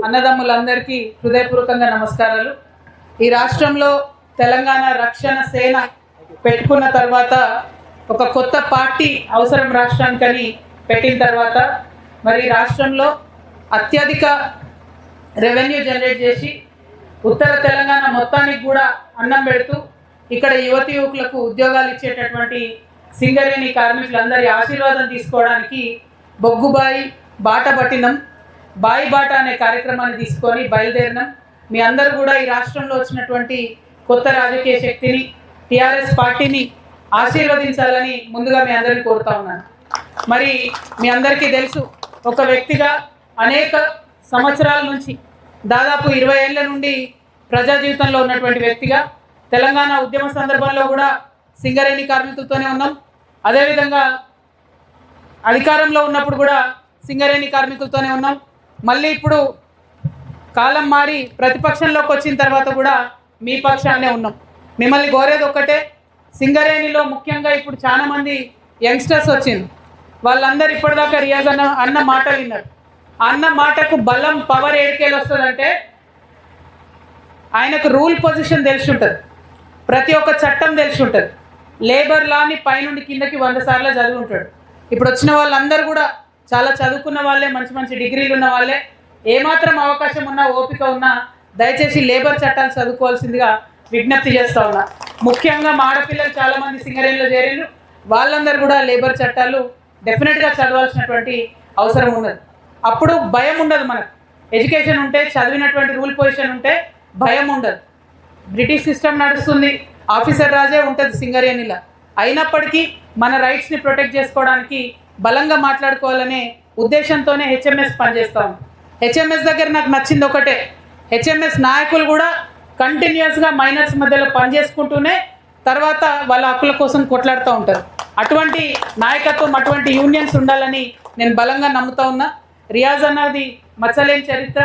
అన్నదమ్ములందరికీ హృదయపూర్వకంగా నమస్కారాలు. ఈ రాష్ట్రంలో తెలంగాణ రక్షణ సేన పెట్టుకున్న తర్వాత ఒక కొత్త పార్టీ అవసరం రాష్ట్రానికని పెట్టిన తర్వాత మరి రాష్ట్రంలో అత్యధిక రెవెన్యూ జనరేట్ చేసి ఉత్తర తెలంగాణ మొత్తానికి కూడా అన్నం పెడుతూ ఇక్కడ యువతి యువకులకు ఉద్యోగాలు ఇచ్చేటటువంటి సింగరేణి కార్మికులందరి ఆశీర్వాదం తీసుకోవడానికి బొగ్గుబాయి బాట పట్టినం, బాయి బాట అనే కార్యక్రమాన్ని తీసుకొని బయలుదేరినాం. మీ అందరూ కూడా ఈ రాష్ట్రంలో వచ్చినటువంటి కొత్త రాజకీయ శక్తిని టీఆర్ఎస్ పార్టీని ఆశీర్వదించాలని ముందుగా మీ అందరిని కోరుతా ఉన్నాను. మరి మీ అందరికీ తెలుసు, ఒక వ్యక్తిగా అనేక సంవత్సరాల నుంచి దాదాపు 20 ఏళ్ల నుండి ప్రజా జీవితంలో ఉన్నటువంటి వ్యక్తిగా తెలంగాణ ఉద్యమ సందర్భంలో కూడా సింగరేణి కార్మికులతోనే ఉన్నాం. అదేవిధంగా అధికారంలో ఉన్నప్పుడు కూడా సింగరేణి కార్మికులతోనే ఉన్నాం. మళ్ళీ ఇప్పుడు కాలం మారి ప్రతిపక్షంలోకి వచ్చిన తర్వాత కూడా మీ పక్షాన్నే ఉన్నాం. మిమ్మల్ని కోరేది ఒక్కటే, సింగరేణిలో ముఖ్యంగా ఇప్పుడు చాలామంది యంగ్స్టర్స్ వచ్చింది. వాళ్ళందరూ ఇప్పటిదాకా రియాజ్ అన్న మాటలు విన్నారు. అన్న మాటకు బలం, పవర్ ఏడికేలు వస్తుందంటే ఆయనకు రూల్ పొజిషన్ తెలిసి ఉంటుంది, ప్రతి ఒక్క చట్టం తెలిసి ఉంటుంది, లేబర్ లాని పైనుండి కిందకి 100 సార్లు చదివి ఉంటాడు. ఇప్పుడు వచ్చిన వాళ్ళందరూ కూడా చాలా చదువుకున్న వాళ్ళే, మంచి మంచి డిగ్రీలు ఉన్న వాళ్ళే. ఏమాత్రం అవకాశం ఉన్నా, ఓపిక ఉన్నా దయచేసి లేబర్ చట్టాలు చదువుకోవాల్సిందిగా విజ్ఞప్తి చేస్తూ ఉన్నా. ముఖ్యంగా మా ఆడపిల్లలు చాలామంది సింగరేణిలో చేరారు. వాళ్ళందరూ కూడా లేబర్ చట్టాలు డెఫినెట్గా చదవాల్సినటువంటి అవసరం ఉన్నది. అప్పుడు భయం ఉండదు. మనకు ఎడ్యుకేషన్ ఉంటే, చదివినటువంటి రూల్ పొజిషన్ ఉంటే భయం ఉండదు. బ్రిటిష్ సిస్టమ్ నడుస్తుంది, ఆఫీసర్ రాజే ఉంటుంది సింగరేణిలో. అయినప్పటికీ మన రైట్స్ని ప్రొటెక్ట్ చేసుకోవడానికి బలంగా మాట్లాడుకోవాలనే ఉద్దేశంతోనే హెచ్ఎంఎస్ పనిచేస్తాం. హెచ్ఎంఎస్ దగ్గర నాకు నచ్చింది ఒకటే, హెచ్ఎంఎస్ నాయకులు కూడా కంటిన్యూస్గా మైనర్స్ మధ్యలో పనిచేసుకుంటూనే తర్వాత వాళ్ళ హక్కుల కోసం కొట్లాడుతూ ఉంటారు. అటువంటి నాయకత్వం, అటువంటి యూనియన్స్ ఉండాలని నేను బలంగా నమ్ముతా ఉన్నా. రియాజ్ అన్నది మచ్చలేని చరిత్ర,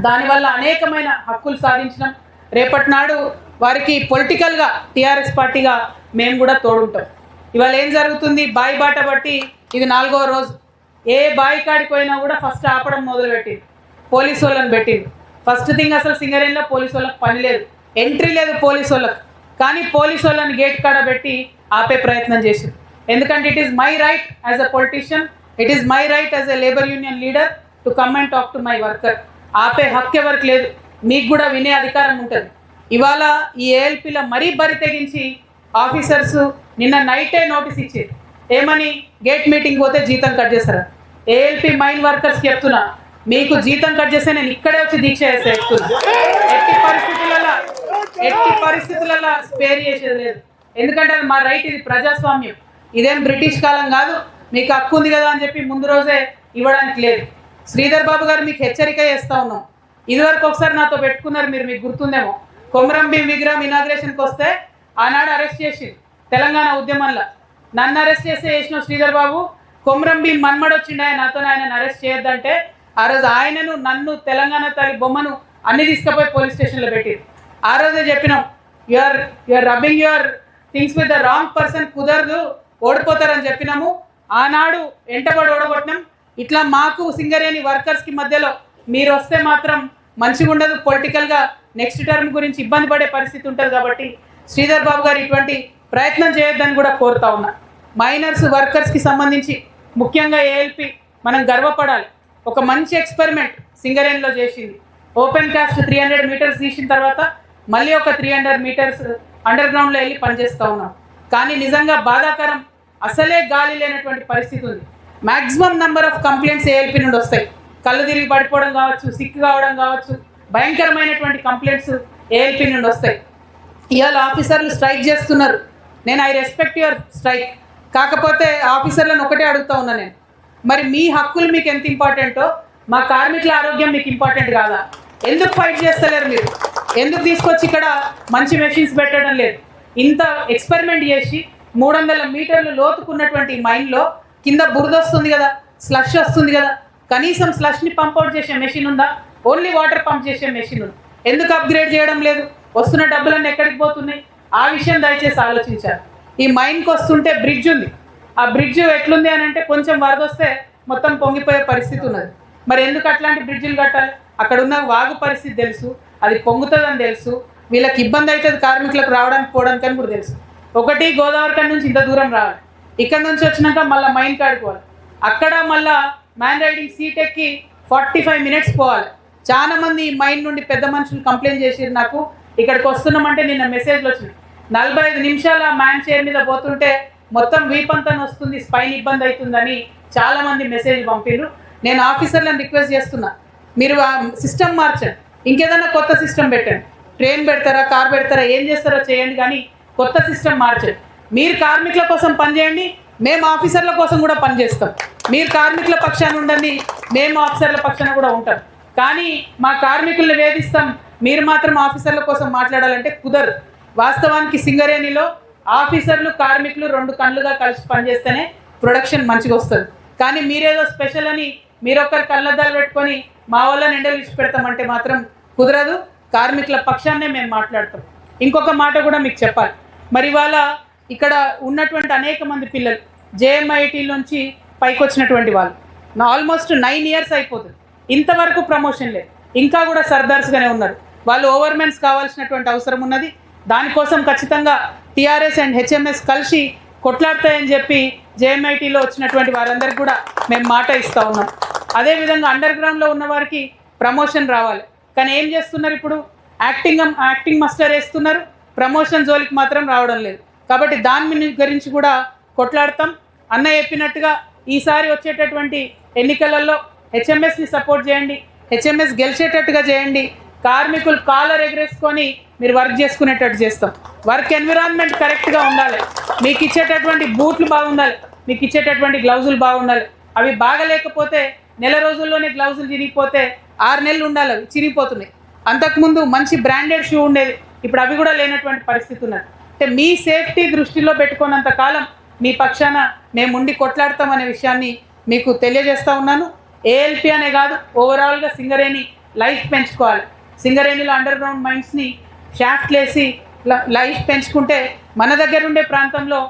దానివల్ల అనేకమైన హక్కులు సాధించినాం. రేపటి నాడు వారికి పొలిటికల్గా టీఆర్ఎస్ పార్టీగా మేము కూడా తోడుంటాం. ఇవాళ ఏం జరుగుతుంది, బాయి బాట బట్టి ఇది 4వ రోజు. ఏ బాయి కాడికి పోయినా కూడా ఫస్ట్ ఆపడం మొదలుపెట్టింది, పోలీసు వాళ్ళని పెట్టింది. ఫస్ట్ థింగ్, అసలు సింగరేణిలో పోలీసు వాళ్ళకి పని లేదు, ఎంట్రీ లేదు పోలీసు వాళ్ళకి. కానీ పోలీసు వాళ్ళని గేట్ కాడ పెట్టి ఆపే ప్రయత్నం చేసింది. ఎందుకంటే it is my right as a politician, it is my right as a labour union leader to come and talk to my worker. ఆపే హక్కు ఎవరికి లేదు, మీకు కూడా వినే అధికారం ఉంటుంది. ఇవాళ ఈ ఏఎల్పీలో మరీ బరి తెగించి ఆఫీసర్స్ నిన్న నైటే నోటీస్ ఇచ్చారు. ఏమని, గేట్ మీటింగ్ పోతే జీతం కట్ చేస్తారా? ఏఎల్పీ మైన్ వర్కర్స్కి చెప్తున్నా, మీకు జీతం కట్ చేస్తే నేను ఇక్కడే వచ్చి దీక్ష చేస్తే చెప్తున్నా. ఎట్టి పరిస్థితులలో స్పేర్ చేసేది లేదు. ఎందుకంటే అది మా రైట్, ఇది ప్రజాస్వామ్యం, ఇదేం బ్రిటిష్ కాలం కాదు. మీకు హక్కు ఉంది కదా అని చెప్పి ముందు రోజే ఇవ్వడానికి లేదు. శ్రీధర్ బాబు గారు మీకు హెచ్చరిక చేస్తూ ఉన్నాం. ఇదివరకు ఒకసారి నాతో పెట్టుకున్నారు మీరు, మీకు గుర్తుందేమో. కొమరం భీం విగ్రహం ఇనాగ్రేషన్కి వస్తే ఆనాడు అరెస్ట్ చేసి తెలంగాణ ఉద్యమంలో నన్ను అరెస్ట్ చేసిన శ్రీధర్ బాబు, కొమరం భీం మన్మడు వచ్చిండు నాతో, ఆయనను అరెస్ట్ చేయొద్దంటే ఆ రోజు ఆయనను, నన్ను, తెలంగాణ తల్లి బొమ్మను అన్ని తీసుకుపోయి పోలీస్ స్టేషన్లో పెట్టింది. ఆ రోజే చెప్పినాం, you're rubbing your things with the wrong person, కుదరదు, ఓడిపోతారని చెప్పినాము. ఆనాడు ఎంటబడి ఓడగొట్టినాం. ఇట్లా మాకు సింగరేణి వర్కర్స్కి మధ్యలో మీరు వస్తే మాత్రం మంచిగా ఉండదు, పొలిటికల్గా నెక్స్ట్ టర్మ్ గురించి ఇబ్బంది పడే పరిస్థితి ఉంటుంది. కాబట్టి శ్రీధర్ బాబు గారు ఇటువంటి ప్రయత్నం చేయొద్దని కూడా కోరుతా ఉన్నా. మైనర్స్ వర్కర్స్కి సంబంధించి ముఖ్యంగా ఏఎల్పీ మనం గర్వపడాలి. ఒక మంచి ఎక్స్పెరిమెంట్ సింగరేణిలో చేసింది. ఓపెన్ కాస్ట్ 300 మీటర్స్ తీసిన తర్వాత మళ్ళీ ఒక 300 మీటర్స్ అండర్ గ్రౌండ్లో వెళ్ళి పనిచేస్తూ ఉన్నాం. కానీ నిజంగా బాధాకరం, అసలే గాలి లేనటువంటి పరిస్థితి ఉంది. Maximum number of complaints ALP నుండి వస్తాయి. కళ్ళు తిరిగి పడిపోవడం కావచ్చు, సిక్ కావడం కావచ్చు, భయంకరమైనటువంటి కంప్లైంట్స్ ఏఎల్పీ నుండి వస్తాయి. ఇవాళ ఆఫీసర్లు స్ట్రైక్ చేస్తున్నారు. నేను ఐ రెస్పెక్ట్ యువర్ స్ట్రైక్. కాకపోతే ఆఫీసర్లను ఒకటే అడుగుతూ ఉన్నా నేను, మరి మీ హక్కులు మీకు ఎంత ఇంపార్టెంటో మా కార్మికుల ఆరోగ్యం మీకు ఇంపార్టెంట్ కాదా? ఎందుకు ఫైట్ చేస్తలేరు మీరు? ఎందుకు తీసుకొచ్చి ఇక్కడ మంచి మెషిన్స్ పెట్టడం లేదు? ఇంత ఎక్స్పెరిమెంట్ చేసి 300 మీటర్లు లోతుకున్నటువంటి మైన్లో కింద బురద వస్తుంది కదా, స్లష్ వస్తుంది కదా, కనీసం స్లష్ని పంప్అవుట్ చేసే మెషిన్ ఉందా? ఓన్లీ వాటర్ పంప్ చేసే మెషిన్ ఉంది. ఎందుకు అప్గ్రేడ్ చేయడం లేదు? వస్తున్న డబ్బులన్నీ ఎక్కడికి పోతున్నాయి? ఆ విషయం దయచేసి ఆలోచించారు. ఈ మైన్కి వస్తుంటే బ్రిడ్జ్ ఉంది. ఆ బ్రిడ్జ్ ఎట్లుంది అని అంటే కొంచెం వరద వస్తే మొత్తం పొంగిపోయే పరిస్థితి ఉన్నది. మరి ఎందుకు అట్లాంటి బ్రిడ్జిలు కట్టాలి? అక్కడ ఉన్న వాగు పరిస్థితి తెలుసు, అది పొంగుతుందని తెలుసు, వీళ్ళకి ఇబ్బంది అవుతుంది కార్మికులకు రావడానికి పోవడానికి అని కూడా తెలుసు. ఒకటి గోదావరి కాడ నుంచి ఇంత దూరం రావాలి, ఇక్కడ నుంచి వచ్చినాక మళ్ళీ మైన్ కాడికి పోవాలి, అక్కడ మళ్ళీ మ్యాన్ రైడింగ్ సీట్ ఎక్కి 45 మినిట్స్ పోవాలి. చాలా మంది ఈ మైన్ నుండి పెద్ద మనుషులు కంప్లైంట్ చేసిరు నాకు, ఇక్కడికి వస్తున్నామంటే నిన్న మెసేజ్లు వచ్చినాయి, 45 నిమిషాల మ్యాన్ చైర్ మీద పోతుంటే మొత్తం వీపంతన వస్తుంది, స్పైన్ ఇబ్బంది అవుతుందని చాలా మంది మెసేజ్ పంపిర్రు. నేను ఆఫీసర్లను రిక్వెస్ట్ చేస్తున్నా, మీరు ఆ సిస్టమ్ మార్చండి, ఇంకేదైనా కొత్త సిస్టమ్ పెట్టండి, ట్రైన్ పెడతారా, కార్ పెడతారా, ఏం చేస్తారో చేయండి, కానీ కొత్త సిస్టమ్ మార్చండి. మీరు కార్మికుల కోసం పనిచేయండి, మేము ఆఫీసర్ల కోసం కూడా పనిచేస్తాం. మీరు కార్మికుల పక్షాన ఉండండి, మేము ఆఫీసర్ల పక్షాన కూడా ఉంటాం. కానీ మా కార్మికుల్ని వేధిస్తాం, మీరు మాత్రం ఆఫీసర్ల కోసం మాట్లాడాలంటే కుదరదు. వాస్తవానికి సింగరేణిలో ఆఫీసర్లు కార్మికులు 2 కళ్ళుగా కలిసి పనిచేస్తేనే ప్రొడక్షన్ మంచిగా వస్తుంది. కానీ మీరేదో స్పెషల్ అని మీరొక్కరు కళ్ళద్దాలు పెట్టుకొని మా వాళ్ళని ఎండలు ఇచ్చి పెడతామంటే మాత్రం కుదరదు. కార్మికుల పక్షాన్నే మేము మాట్లాడతాం. ఇంకొక మాట కూడా మీకు చెప్పాలి, మరి ఇవాళ ఇక్కడ ఉన్నటువంటి అనేక మంది పిల్లలు జేఎంఐటీ నుంచి పైకి వచ్చినటువంటి వాళ్ళు ఆల్మోస్ట్ 9 ఇయర్స్ అయిపోతుంది, ఇంతవరకు ప్రమోషన్ లేదు, ఇంకా కూడా సర్దార్స్గానే ఉన్నారు. వాళ్ళు ఓవర్మెన్స్ కావాల్సినటువంటి అవసరం ఉన్నది. దానికోసం ఖచ్చితంగా టీఆర్ఎస్ అండ్ హెచ్ఎంఎస్ కలిసి కొట్లాడతాయని చెప్పి జేఎంఐటీలో వచ్చినటువంటి వారందరికీ కూడా మేము మాట ఇస్తూ ఉన్నాం. అదేవిధంగా అండర్ గ్రౌండ్లో ఉన్న వారికి ప్రమోషన్ రావాలి, కానీ ఏం చేస్తున్నారు ఇప్పుడు? యాక్టింగ్ మాస్టర్ వేస్తున్నారు, ప్రమోషన్ జోలికి మాత్రం రావడం లేదు. కాబట్టి దాని గురించి కూడా కొట్లాడతాం. అన్న చెప్పినట్టుగా ఈసారి వచ్చేటటువంటి ఎన్నికలలో హెచ్ఎంఎస్ని సపోర్ట్ చేయండి, హెచ్ఎంఎస్ గెలిచేటట్టుగా చేయండి. కార్మికులు కాలర్ ఎగరేసుకొని మీరు వర్క్ చేసుకునేటట్టు చేస్తాం. వర్క్ ఎన్విరాన్మెంట్ కరెక్ట్గా ఉండాలి, మీకు ఇచ్చేటటువంటి బూట్లు బాగుండాలి, మీకు ఇచ్చేటటువంటి గ్లౌజులు బాగుండాలి. అవి బాగలేకపోతే నెల రోజుల్లోనే గ్లౌజులు చిరిగిపోతే 6 నెలలు ఉండాలి, అవి చిరిగిపోతున్నాయి. అంతకుముందు మంచి బ్రాండెడ్ షూ ఉండేది, ఇప్పుడు అవి కూడా లేనటువంటి పరిస్థితి ఉన్నది. అంటే మీ సేఫ్టీ దృష్టిలో పెట్టుకున్నంత కాలం మీ పక్షాన మేము ఉండి కొట్లాడతామనే విషయాన్ని మీకు తెలియజేస్తూ ఉన్నాను. ఏఎల్పి అనే కాదు, ఓవరాల్గా సింగరేణి లైఫ్ పెంచుకోవాలి. సింగరేణిలో అండర్ గ్రౌండ్ మైన్స్ని షాఫ్ట్లు వేసి లైఫ్ పెంచుకుంటే మన దగ్గర ఉండే ప్రాంతంలో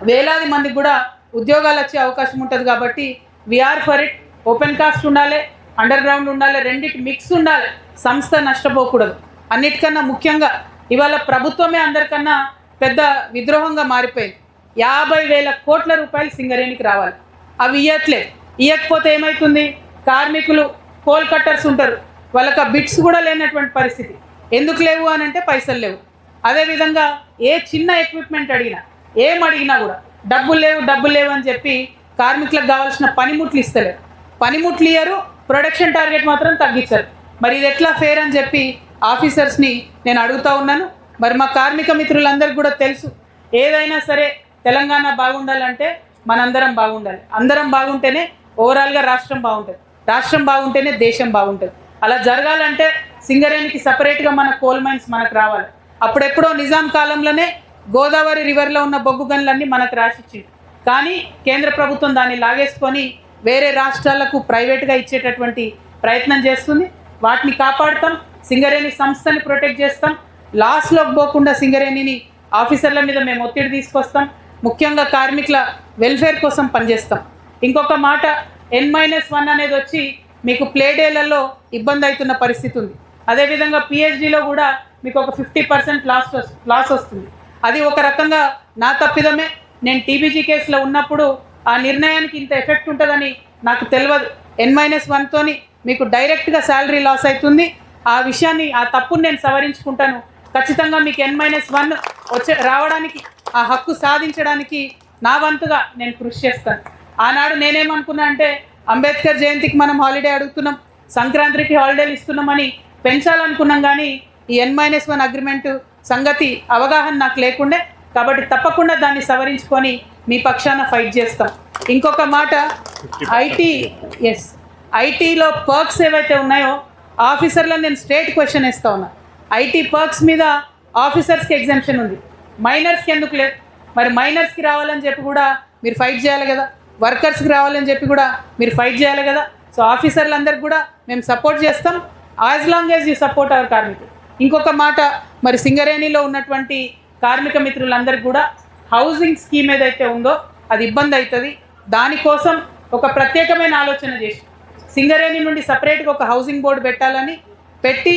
వేలాది మందికి కూడా ఉద్యోగాలు వచ్చే అవకాశం ఉంటుంది. కాబట్టి we're for it. Open cast ఉండాలి, అండర్ గ్రౌండ్ ఉండాలి, రెండింటి మిక్స్ ఉండాలి. సంస్థ నష్టపోకూడదు. అన్నిటికన్నా ముఖ్యంగా ఇవాళ ప్రభుత్వమే అందరికన్నా పెద్ద విద్రోహంగా మారిపోయింది. 50,000 కోట్ల రూపాయలు సింగరేణికి రావాలి, అవి ఇవ్వకపోతే ఏమవుతుంది? కార్మికులు కోల్ కట్టర్స్ ఉంటారు, వాళ్ళకి ఆ బిట్స్ కూడా లేనటువంటి పరిస్థితి. ఎందుకు లేవు అని అంటే పైసలు లేవు. అదేవిధంగా ఏ చిన్న ఎక్విప్మెంట్ అడిగినా అడిగినా కూడా డబ్బులు లేవు అని చెప్పి కార్మికులకు కావాల్సిన పనిముట్లు ఇస్తలేరు. పనిముట్లు ఇయ్యరు, ప్రొడక్షన్ టార్గెట్ మాత్రం తగ్గించారు. మరి ఇది ఎట్లా ఫేర్ అని చెప్పి ఆఫీసర్స్ని నేను అడుగుతూ ఉన్నాను. మరి మా కార్మిక మిత్రులందరికీ కూడా తెలుసు, ఏదైనా సరే తెలంగాణ బాగుండాలంటే మనందరం బాగుండాలి. అందరం బాగుంటేనే ఓవరాల్గా రాష్ట్రం బాగుంటుంది, రాష్ట్రం బాగుంటేనే దేశం బాగుంటుంది. అలా జరగాలంటే సింగరేణికి సపరేట్గా మన కోల్ మైన్స్ మనకు రావాలి. అప్పుడెప్పుడో నిజాం కాలంలోనే గోదావరి రివర్లో ఉన్న బొగ్గు గనులన్నీ మనకు రాసిచ్చింది. కానీ కేంద్ర ప్రభుత్వం దాన్ని లాగేసుకొని వేరే రాష్ట్రాలకు ప్రైవేట్గా ఇచ్చేటటువంటి ప్రయత్నం చేస్తుంది. వాటిని కాపాడుతాం, సింగరేణి సంస్థని ప్రొటెక్ట్ చేస్తాం. లాస్లోకి పోకుండా సింగరేణిని ఆఫీసర్ల మీద మేము ఒత్తిడి తీసుకొస్తాం. ముఖ్యంగా కార్మికుల వెల్ఫేర్ కోసం పనిచేస్తాం. ఇంకొక మాట, N-1 అనేది వచ్చి మీకు ప్లే డేలలో ఇబ్బంది అవుతున్న పరిస్థితి ఉంది. అదేవిధంగా పిహెచ్డిలో కూడా మీకు ఒక 50% లాస్ వస్తుంది. అది ఒక రకంగా నా తప్పిదమే. నేను టీబీజీ కేసులో ఉన్నప్పుడు ఆ నిర్ణయానికి ఇంత ఎఫెక్ట్ ఉంటుందని నాకు తెలియదు. N-1తోని మీకు డైరెక్ట్గా శాలరీ లాస్ అవుతుంది. ఆ విషయాన్ని, ఆ తప్పుని నేను సవరించుకుంటాను. ఖచ్చితంగా మీకు N-1 రావడానికి, ఆ హక్కు సాధించడానికి నా వంతుగా నేను కృషి చేస్తాను. ఆనాడు నేనేమనుకున్నా అంటే అంబేద్కర్ జయంతికి మనం హాలిడే అడుగుతున్నాం, సంక్రాంతికి హాలిడేలు ఇస్తున్నామని పెంచాలనుకున్నాం. కానీ ఈ N-1 అగ్రిమెంటు సంగతి అవగాహన నాకు లేకుండే. కాబట్టి తప్పకుండా దాన్ని సవరించుకొని మీ పక్షాన ఫైట్ చేస్తాం. ఇంకొక మాట, ఐటీలో పర్క్స్ ఏవైతే ఉన్నాయో ఆఫీసర్లను నేను స్ట్రేట్ క్వశ్చన్ వేస్తూ ఉన్నా. ఐటీ పర్క్స్ మీద ఆఫీసర్స్కి ఎగ్జామ్షన్ ఉంది, మైనర్స్కి ఎందుకు లేదు? మరి మైనర్స్కి రావాలని చెప్పి కూడా మీరు ఫైట్ చేయాలి కదా, వర్కర్స్కి రావాలని చెప్పి కూడా మీరు ఫైట్ చేయాలి కదా. సో ఆఫీసర్లందరికీ కూడా మేము సపోర్ట్ చేస్తాం, as long as you support our కార్మికులు. ఇంకొక మాట, మరి సింగరేణిలో ఉన్నటువంటి కార్మిక మిత్రులందరికీ కూడా హౌసింగ్ స్కీమ్ ఏదైతే ఉందో అది ఇబ్బంది అవుతుంది. దానికోసం ఒక ప్రత్యేకమైన ఆలోచన చేసి సింగరేణి నుండి సపరేట్గా ఒక హౌసింగ్ బోర్డు పెట్టాలని పెట్టి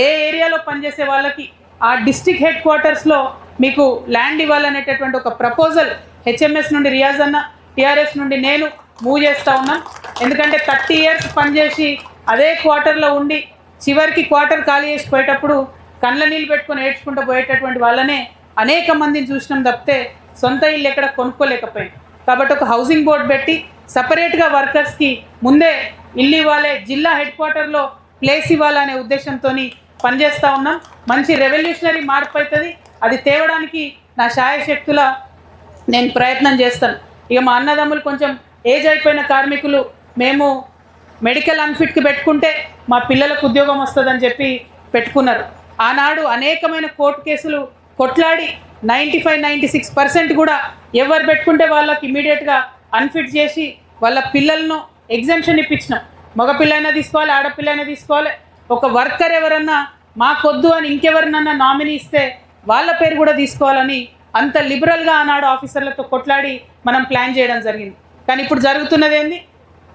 ఏ ఏరియాలో పనిచేసే వాళ్ళకి ఆ డిస్ట్రిక్ట్ హెడ్ క్వార్టర్స్లో మీకు ల్యాండ్ ఇవ్వాలనేటటువంటి ఒక ప్రపోజల్ హెచ్ఎంఎస్ నుండి రియాజ్ అన్న, టీఆర్ఎస్ నుండి నేను మూవ్ చేస్తూ ఉన్నాం. ఎందుకంటే 30 years పనిచేసి అదే క్వార్టర్లో ఉండి చివరికి క్వార్టర్ ఖాళీ చేసి పోయేటప్పుడు కళ్ళ నీళ్ళు పెట్టుకొని ఏడ్చుకుంటూ పోయేటటువంటి వాళ్ళనే అనేక మందిని చూసినాం తప్పితే సొంత ఇల్లు ఎక్కడ కొనుక్కోలేకపోయాం. కాబట్టి ఒక హౌసింగ్ బోర్డు పెట్టి సపరేట్గా వర్కర్స్కి ముందే ఇల్లు ఇవ్వాలి, జిల్లా హెడ్ క్వార్టర్లో ప్లేస్ ఇవ్వాలనే ఉద్దేశంతో పనిచేస్తూ ఉన్నాం. మంచి రెవల్యూషనరీ మార్పు అవుతుంది. అది తేవడానికి నా శాయశక్తుల నేను ప్రయత్నం చేస్తాను. ఇక మా అన్నదమ్ములు కొంచెం ఏజ్ అయిపోయిన కార్మికులు మేము మెడికల్ అన్ఫిట్కి పెట్టుకుంటే మా పిల్లలకు ఉద్యోగం వస్తుందని చెప్పి పెట్టుకున్నారు. ఆనాడు అనేకమైన కోర్టు కేసులు కొట్లాడి 95-96% కూడా ఎవరు పెట్టుకుంటే వాళ్ళకి ఇమీడియట్గా అన్ఫిట్ చేసి వాళ్ళ పిల్లలను ఎగ్జామ్షన్ ఇప్పించినాం. మగపిల్లైనా తీసుకోవాలి, ఆడపిల్లైనా తీసుకోవాలి. ఒక వర్కర్ ఎవరన్నా మాకొద్దు అని ఇంకెవరినన్నా నామినీ ఇస్తే వాళ్ళ పేరు కూడా తీసుకోవాలని అంత లిబరల్గా ఆనాడు ఆఫీసర్లతో కొట్లాడి మనం ప్లాన్ చేయడం జరిగింది. కానీ ఇప్పుడు జరుగుతున్నది ఏంది,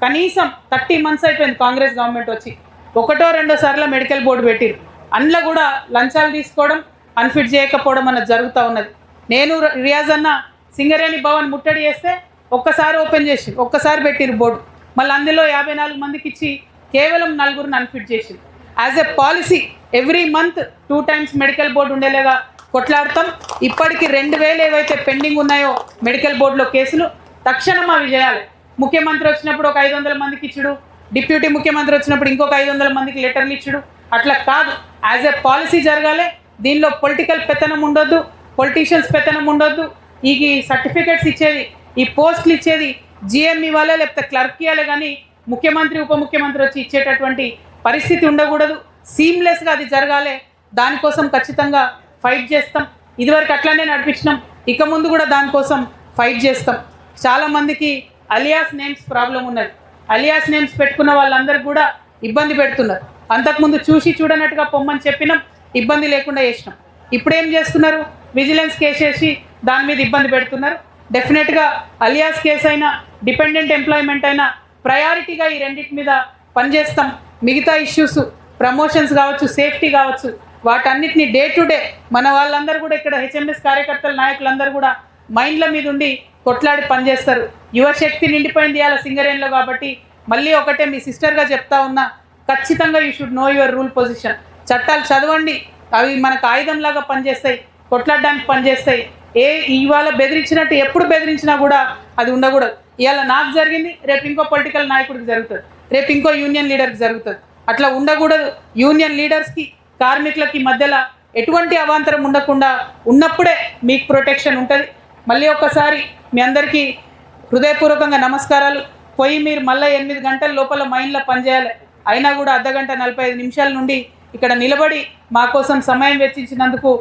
కనీసం 30 months అయిపోయింది కాంగ్రెస్ గవర్నమెంట్ వచ్చి, 1-2 సార్లు మెడికల్ బోర్డు పెట్టిరు. అందులో కూడా లంచాలు తీసుకోవడం, అన్ఫిట్ చేయకపోవడం అన్నది జరుగుతూ ఉన్నది. నేను రియాజ్ అన్న సింగరేణి భవన్ ముట్టడి చేస్తే ఒక్కసారి ఓపెన్ చేసి ఒక్కసారి పెట్టిరు బోర్డు, మళ్ళీ అందులో 54 మందికి ఇచ్చి కేవలం 4 అన్ఫిట్ చేసింది. As a policy every month 2 times medical board ఉండేలాగా కొట్లాడతాం. ఇప్పటికి 2000 ఏవైతే పెండింగ్ ఉన్నాయో మెడికల్ బోర్డులో కేసులు తక్షణం అవి చేయాలి. ముఖ్యమంత్రి వచ్చినప్పుడు ఒక 500 మందికి ఇచ్చుడు, డిప్యూటీ ముఖ్యమంత్రి వచ్చినప్పుడు ఇంకొక 500 మందికి లెటర్లు ఇచ్చుడు, అట్లా కాదు. యాజ్ ఎ పాలసీ జరగాలి. దీనిలో పొలిటికల్ పెత్తనం ఉండొద్దు, పొలిటీషియన్స్ పెత్తనం ఉండొద్దు. ఈ సర్టిఫికేట్స్ ఇచ్చేది, ఈ పోస్టులు ఇచ్చేది జిఎం ఇవ్వాలి లేకపోతే క్లర్క్ ఇవ్వాలి, కానీ ముఖ్యమంత్రి ఉప ముఖ్యమంత్రి వచ్చి ఇచ్చేటటువంటి పరిస్థితి ఉండకూడదు. సీమ్లెస్గా అది జరగాలి. దానికోసం ఖచ్చితంగా ఫైట్ చేస్తాం. ఇదివరకు అట్లానే నడిపించినాం, ఇక ముందు కూడా దానికోసం ఫైట్ చేస్తాం. చాలామందికి అలియాస్ నేమ్స్ ప్రాబ్లం ఉన్నది. అలియాస్ నేమ్స్ పెట్టుకున్న వాళ్ళందరికీ కూడా ఇబ్బంది పెడుతున్నారు. అంతకుముందు చూసి చూడనట్టుగా పొమ్మని చెప్పినాం, ఇబ్బంది లేకుండా చేసినాం. ఇప్పుడు ఏం చేస్తున్నారు, విజిలెన్స్ కేసు వేసి దాని మీద ఇబ్బంది పెడుతున్నారు. డెఫినెట్గా అలియాస్ కేసు అయినా డిపెండెంట్ ఎంప్లాయ్మెంట్ అయినా ప్రయారిటీగా ఈ రెండింటి మీద పనిచేస్తాం. మిగతా ఇష్యూస్ ప్రమోషన్స్ కావచ్చు, సేఫ్టీ కావచ్చు, వాటన్నిటిని డే టు డే మన వాళ్ళందరూ కూడా ఇక్కడ హెచ్ఎంఎస్ కార్యకర్తల నాయకులందరూ కూడా మైండ్ల మీద ఉండి కొట్లాడి పనిచేస్తారు. యువశక్తి నిండిపోయింది ఇవాళ సింగరేణిలో. కాబట్టి మళ్ళీ ఒకటే మీ సిస్టర్గా చెప్తా ఉన్నా, ఖచ్చితంగా you should know your rule position. చట్టాలు చదవండి, అవి మనకు ఆయుధంలాగా పనిచేస్తాయి, కొట్లాడడానికి పనిచేస్తాయి. ఇవాళ బెదిరించినట్టు ఎప్పుడు బెదిరించినా కూడా అది ఉండకూడదు. ఇవాళ నాకు జరిగింది, రేపు ఇంకో పొలిటికల్ నాయకుడికి జరుగుతుంది, రేపు ఇంకో యూనియన్ లీడర్కి జరుగుతుంది. అట్లా ఉండకూడదు. యూనియన్ లీడర్స్కి కార్మికులకి మధ్యలో ఎటువంటి అవాంతరం ఉండకుండా ఉన్నప్పుడే మీకు ప్రొటెక్షన్ ఉంటుంది. మళ్ళీ ఒక్కసారి మీ అందరికీ హృదయపూర్వకంగా నమస్కారాలు. పోయి మీరు మళ్ళీ 8 గంటల లోపల మైండ్లో పనిచేయాలి. అయినా కూడా 1:45 నిమిషాల నుండి ఇక్కడ నిలబడి మా కోసం సమయం వెచ్చించినందుకు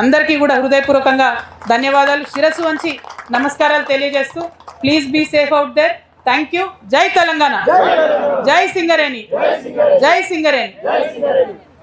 అందరికీ కూడా హృదయపూర్వకంగా ధన్యవాదాలు. శిరస్సు వంచి నమస్కారాలు తెలియజేస్తూ please be safe out there. Thank you. జై తెలంగాణ, జై సింగరేణి, జై సింగరేణి.